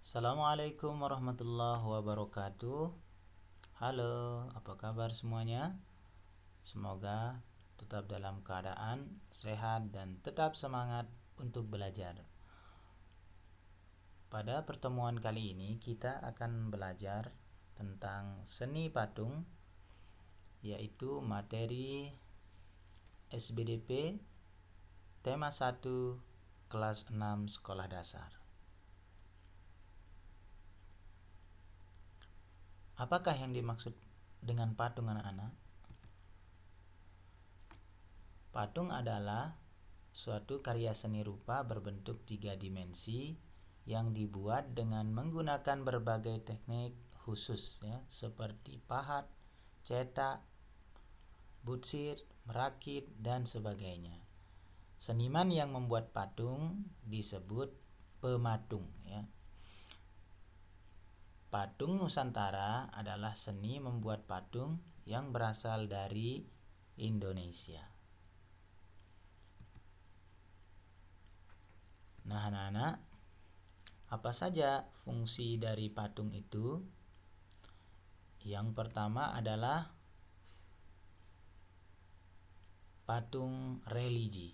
Assalamualaikum warahmatullahi wabarakatuh. Halo, apa kabar semuanya? Semoga tetap dalam keadaan sehat dan tetap semangat untuk belajar. Pada pertemuan kali ini kita akan belajar tentang seni patung, yaitu materi SBDP tema 1 kelas 6 sekolah dasar. Apakah yang dimaksud dengan patung anak-anak? Patung adalah suatu karya seni rupa berbentuk 3 dimensi yang dibuat dengan menggunakan berbagai teknik khusus ya, seperti pahat, cetak, butsir, merakit, dan sebagainya. Seniman yang membuat patung disebut pematung ya. Patung Nusantara adalah seni membuat patung yang berasal dari Indonesia. Nah, anak-anak, apa saja fungsi dari patung itu? Yang pertama adalah patung religi.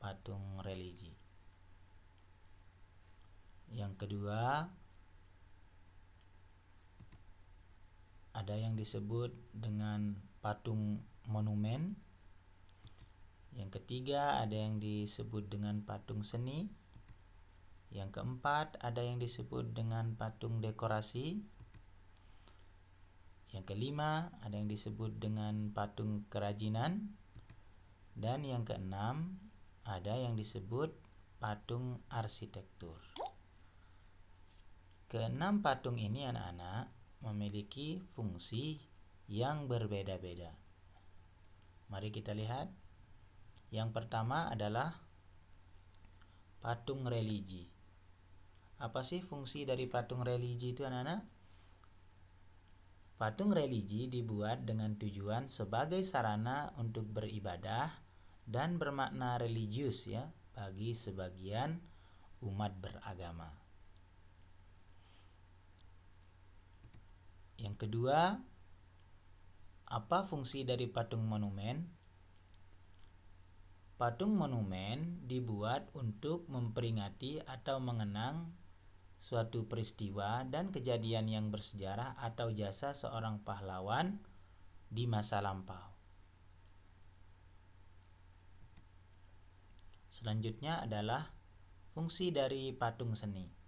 Patung religi. Yang kedua, ada yang disebut dengan patung monumen. Yang ketiga, ada yang disebut dengan patung seni. Yang keempat, ada yang disebut dengan patung dekorasi. Yang kelima, ada yang disebut dengan patung kerajinan. Dan yang keenam, ada yang disebut patung arsitektur. Keenam patung ini anak-anak memiliki fungsi yang berbeda-beda. Mari kita lihat. Yang pertama adalah patung religi. Apa sih fungsi dari patung religi itu anak-anak? Patung religi dibuat dengan tujuan sebagai sarana untuk beribadah dan bermakna religius ya bagi sebagian umat beragama. Yang kedua, apa fungsi dari patung monumen? Patung monumen dibuat untuk memperingati atau mengenang suatu peristiwa dan kejadian yang bersejarah atau jasa seorang pahlawan di masa lampau. Selanjutnya adalah fungsi dari patung seni.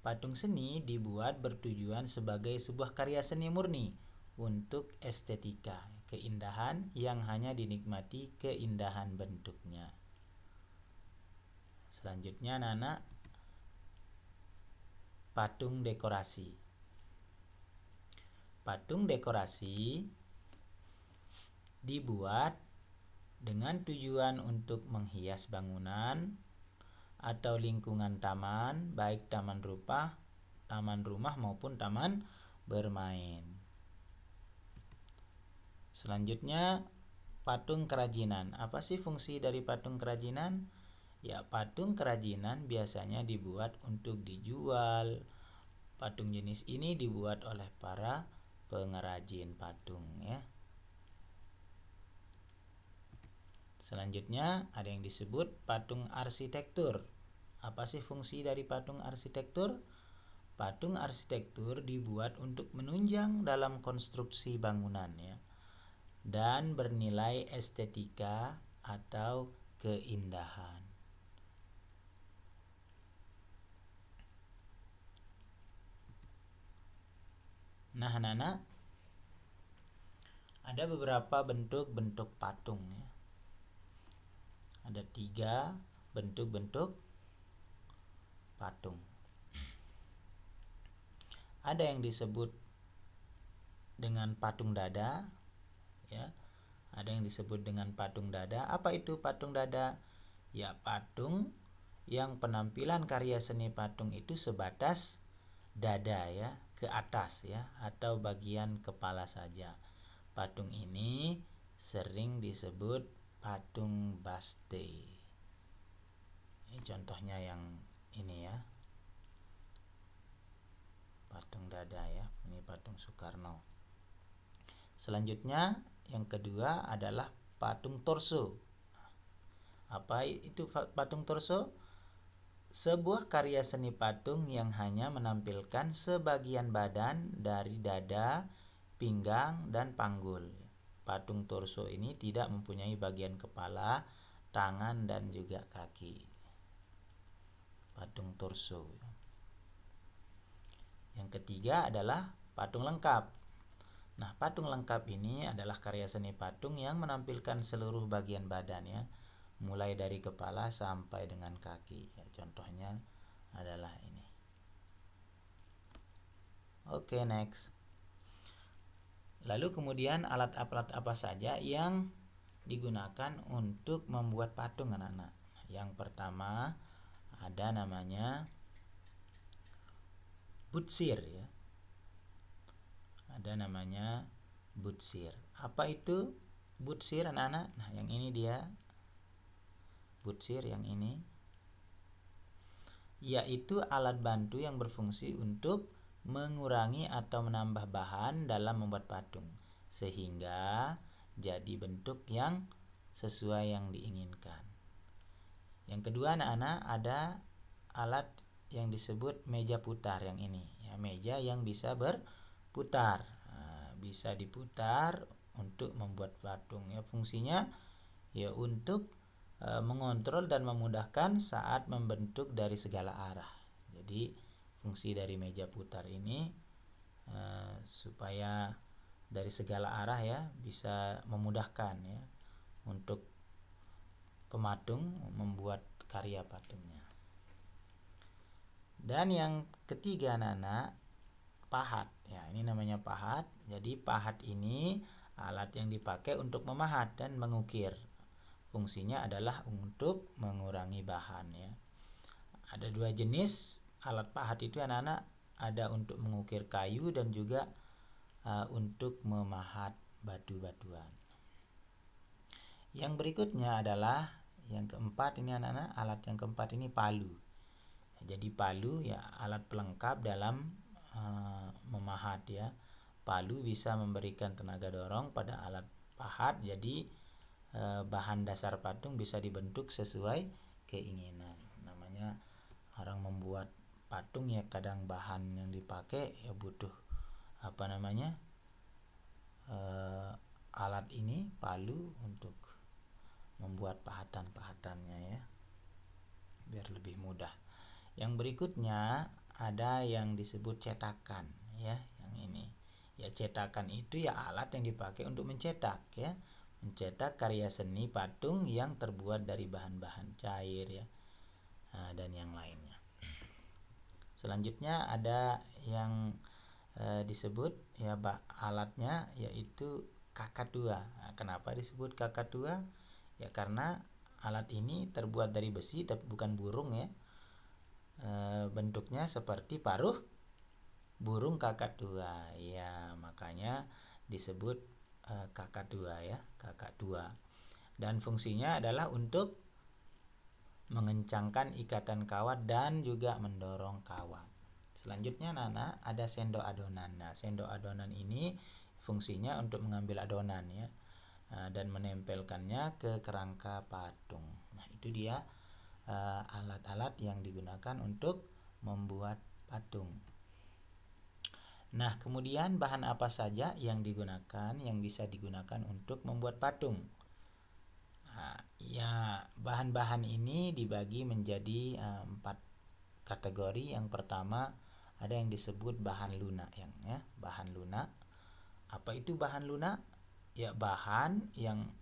Patung seni dibuat bertujuan sebagai sebuah karya seni murni untuk estetika, keindahan yang hanya dinikmati keindahan bentuknya. Selanjutnya anak-anak, patung dekorasi. Patung dekorasi dibuat dengan tujuan untuk menghias bangunan atau lingkungan taman, baik taman rumah maupun taman bermain. Selanjutnya, patung kerajinan. Apa sih fungsi dari patung kerajinan? Ya, patung kerajinan biasanya dibuat untuk dijual. Patung jenis ini dibuat oleh para pengrajin patung ya. Selanjutnya ada yang disebut patung arsitektur. Apa sih fungsi dari patung arsitektur? Patung arsitektur dibuat untuk menunjang dalam konstruksi bangunan ya, dan bernilai estetika atau keindahan. Nah, anak-anak, ada beberapa bentuk-bentuk patung ya. Ada 3 bentuk-bentuk patung. Ada yang disebut dengan patung dada ya. Ada yang disebut dengan patung dada. Apa itu patung dada? Ya, patung yang penampilan karya seni patung itu sebatas dada ya, ke atas ya, atau bagian kepala saja. Patung ini sering disebut patung baste. Ini contohnya yang ini ya. dada ya. Ini patung Soekarno. Selanjutnya yang kedua adalah patung torso. Apa itu patung torso? Sebuah karya seni patung yang hanya menampilkan sebagian badan dari dada, pinggang, dan panggul. Patung torso ini tidak mempunyai bagian kepala, tangan, dan juga kaki. Patung torso. Yang ketiga adalah patung lengkap. Nah, patung lengkap ini adalah karya seni patung yang menampilkan seluruh bagian badan ya, mulai dari kepala sampai dengan kaki. Ya, contohnya adalah ini. Oke, next. Lalu kemudian alat-alat apa saja yang digunakan untuk membuat patung anak-anak? Yang pertama ada namanya butsir ya. Ada namanya butsir. Apa itu butsir anak-anak? Nah, yang ini dia butsir yang ini, yaitu alat bantu yang berfungsi untuk mengurangi atau menambah bahan dalam membuat patung sehingga jadi bentuk yang sesuai yang diinginkan. Yang kedua anak-anak ada alat yang disebut meja putar yang ini ya, meja yang bisa berputar. Nah, bisa diputar untuk membuat patung ya, fungsinya ya untuk mengontrol dan memudahkan saat membentuk dari segala arah. Jadi fungsi dari meja putar ini supaya dari segala arah ya bisa memudahkan ya untuk pematung membuat karya patungnya. Dan yang ketiga anak-anak, pahat ya, ini namanya pahat. Jadi pahat ini alat yang dipakai untuk memahat dan mengukir. Fungsinya adalah untuk mengurangi bahan ya. Ada dua jenis alat pahat itu anak-anak, ada untuk mengukir kayu dan juga untuk memahat batu-batuan. Yang berikutnya adalah yang keempat ini anak-anak, alat yang keempat ini palu. Jadi palu ya alat pelengkap dalam memahat ya. Palu bisa memberikan tenaga dorong pada alat pahat, jadi bahan dasar patung bisa dibentuk sesuai keinginan. Namanya orang membuat patung ya, kadang bahan yang dipakai ya butuh apa namanya alat ini palu untuk membuat pahatan-pahatannya ya biar lebih mudah. Yang berikutnya ada yang disebut cetakan ya, yang ini ya. Cetakan itu ya alat yang dipakai untuk mencetak ya, mencetak karya seni patung yang terbuat dari bahan-bahan cair ya, dan yang lainnya. Selanjutnya ada yang disebut ya alatnya yaitu kakadua. Nah, kenapa disebut kakadua? Ya karena alat ini terbuat dari besi tapi bukan burung ya. Bentuknya seperti paruh burung kakadua ya, makanya disebut kakadua ya, kakadua. Dan fungsinya adalah untuk mengencangkan ikatan kawat dan juga mendorong kawat. Selanjutnya Nana ada sendok adonan. Nah, sendok adonan ini fungsinya untuk mengambil adonan ya, dan menempelkannya ke kerangka patung. Nah, itu dia alat-alat yang digunakan untuk membuat patung. Nah, kemudian bahan apa saja yang digunakan, yang bisa digunakan untuk membuat patung? Nah, ya bahan-bahan ini dibagi menjadi 4 kategori. Yang pertama ada yang disebut bahan lunak yang ya, bahan lunak. Apa itu bahan lunak? Ya bahan yang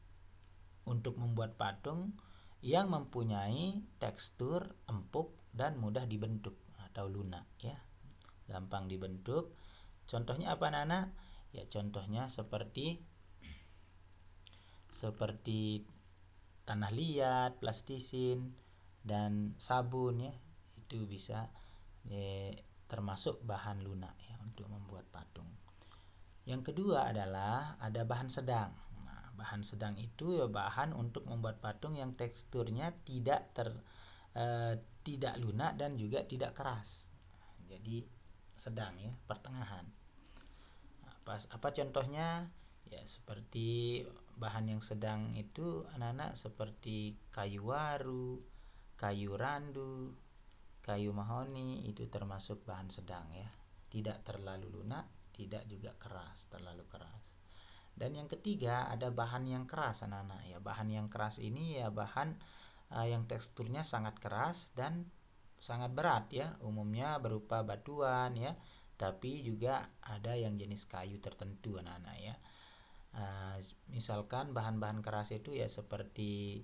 untuk membuat patung yang mempunyai tekstur empuk dan mudah dibentuk atau lunak ya, gampang dibentuk. Contohnya apa Nana? Ya contohnya seperti tanah liat, plastisin, dan sabun ya, itu bisa termasuk bahan lunak ya untuk membuat patung. Yang kedua adalah ada bahan sedang. Nah, bahan sedang itu ya bahan untuk membuat patung yang teksturnya tidak lunak dan juga tidak keras. Jadi sedang ya, pertengahan. Apa contohnya? Ya seperti bahan yang sedang itu anak-anak seperti kayu waru, kayu randu, kayu mahoni, itu termasuk bahan sedang ya. Tidak terlalu lunak, tidak juga keras, terlalu keras. Dan yang ketiga ada bahan yang keras anak-anak ya. Bahan yang keras ini ya bahan yang teksturnya sangat keras dan sangat berat ya, umumnya berupa batuan ya, tapi juga ada yang jenis kayu tertentu anak-anak ya. Misalkan bahan-bahan keras itu ya seperti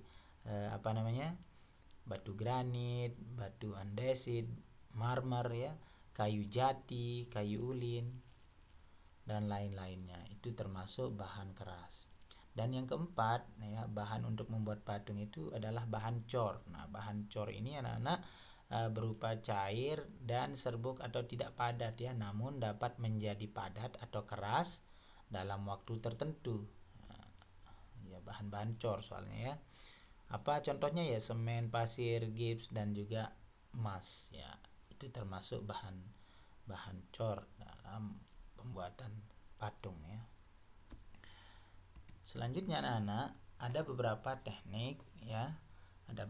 batu granit, batu andesit, marmer ya, kayu jati, kayu ulin, dan lain-lainnya. Itu termasuk bahan keras. Dan yang keempat ya, bahan untuk membuat patung itu adalah bahan cor. Nah, bahan cor ini anak-anak berupa cair dan serbuk atau tidak padat ya, namun dapat menjadi padat atau keras dalam waktu tertentu. Ya, bahan-bahan cor soalnya ya. Apa contohnya ya, semen, pasir, gips, dan juga emas ya. Itu termasuk bahan cor dalam pembuatan patung ya. Selanjutnya anak-anak ada beberapa teknik ya. Ada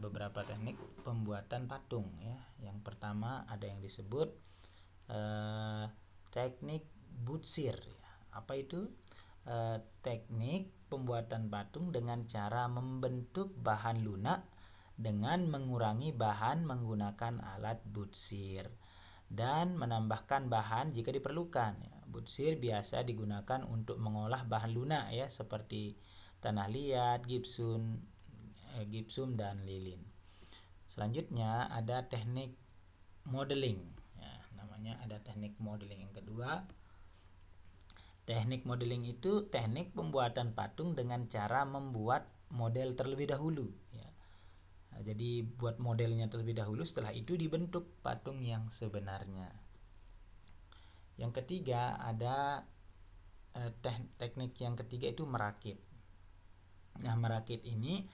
beberapa teknik pembuatan patung ya. Yang pertama ada yang disebut teknik butsir ya. Apa itu? Teknik pembuatan patung dengan cara membentuk bahan lunak dengan mengurangi bahan menggunakan alat butsir dan menambahkan bahan jika diperlukan ya. Butsir biasa digunakan untuk mengolah bahan lunak ya, seperti tanah liat, gipsum dan lilin. Selanjutnya ada teknik modeling ya, namanya ada teknik modeling. Yang kedua, teknik modeling itu teknik pembuatan patung dengan cara membuat model terlebih dahulu ya. Nah, jadi buat modelnya terlebih dahulu, setelah itu dibentuk patung yang sebenarnya. Yang ketiga ada teknik yang ketiga itu merakit. Nah, merakit ini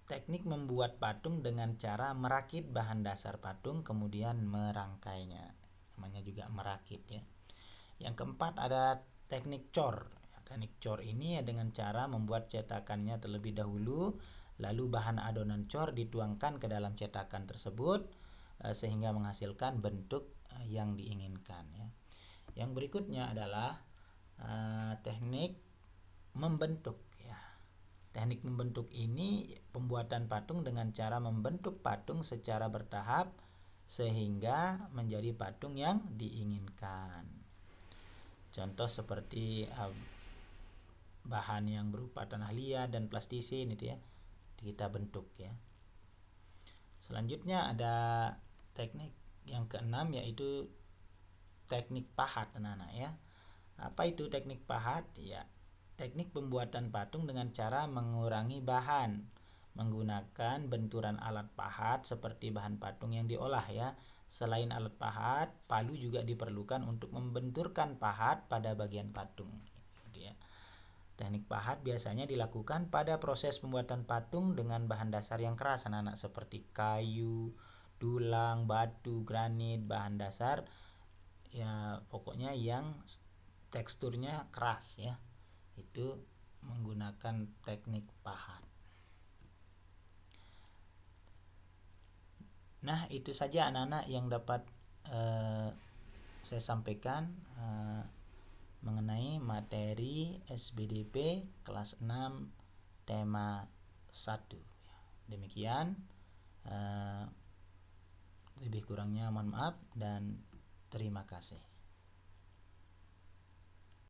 teknik membuat patung dengan cara merakit bahan dasar patung kemudian merangkainya. Namanya juga merakit ya. Yang keempat ada teknik cor. Teknik cor ini ya dengan cara membuat cetakannya terlebih dahulu, lalu bahan adonan cor dituangkan ke dalam cetakan tersebut sehingga menghasilkan bentuk yang diinginkan ya. Yang berikutnya adalah teknik membentuk ya. Teknik membentuk ini pembuatan patung dengan cara membentuk patung secara bertahap sehingga menjadi patung yang diinginkan. Contoh seperti bahan yang berupa tanah liat dan plastisin itu ya, kita bentuk ya. Selanjutnya ada teknik yang keenam yaitu teknik pahat anak-anak ya. Apa itu teknik pahat? Ya, teknik pembuatan patung dengan cara mengurangi bahan menggunakan benturan alat pahat seperti bahan patung yang diolah ya. Selain alat pahat, palu juga diperlukan untuk membenturkan pahat pada bagian patung. Gitu ya. Teknik pahat biasanya dilakukan pada proses pembuatan patung dengan bahan dasar yang keras anak-anak, seperti kayu, tulang, batu, granit, bahan dasar ya pokoknya yang teksturnya keras ya. Itu menggunakan teknik pahat. Nah, itu saja anak-anak yang dapat saya sampaikan mengenai materi SBDP kelas 6 tema 1. Demikian, lebih kurangnya mohon maaf dan terima kasih.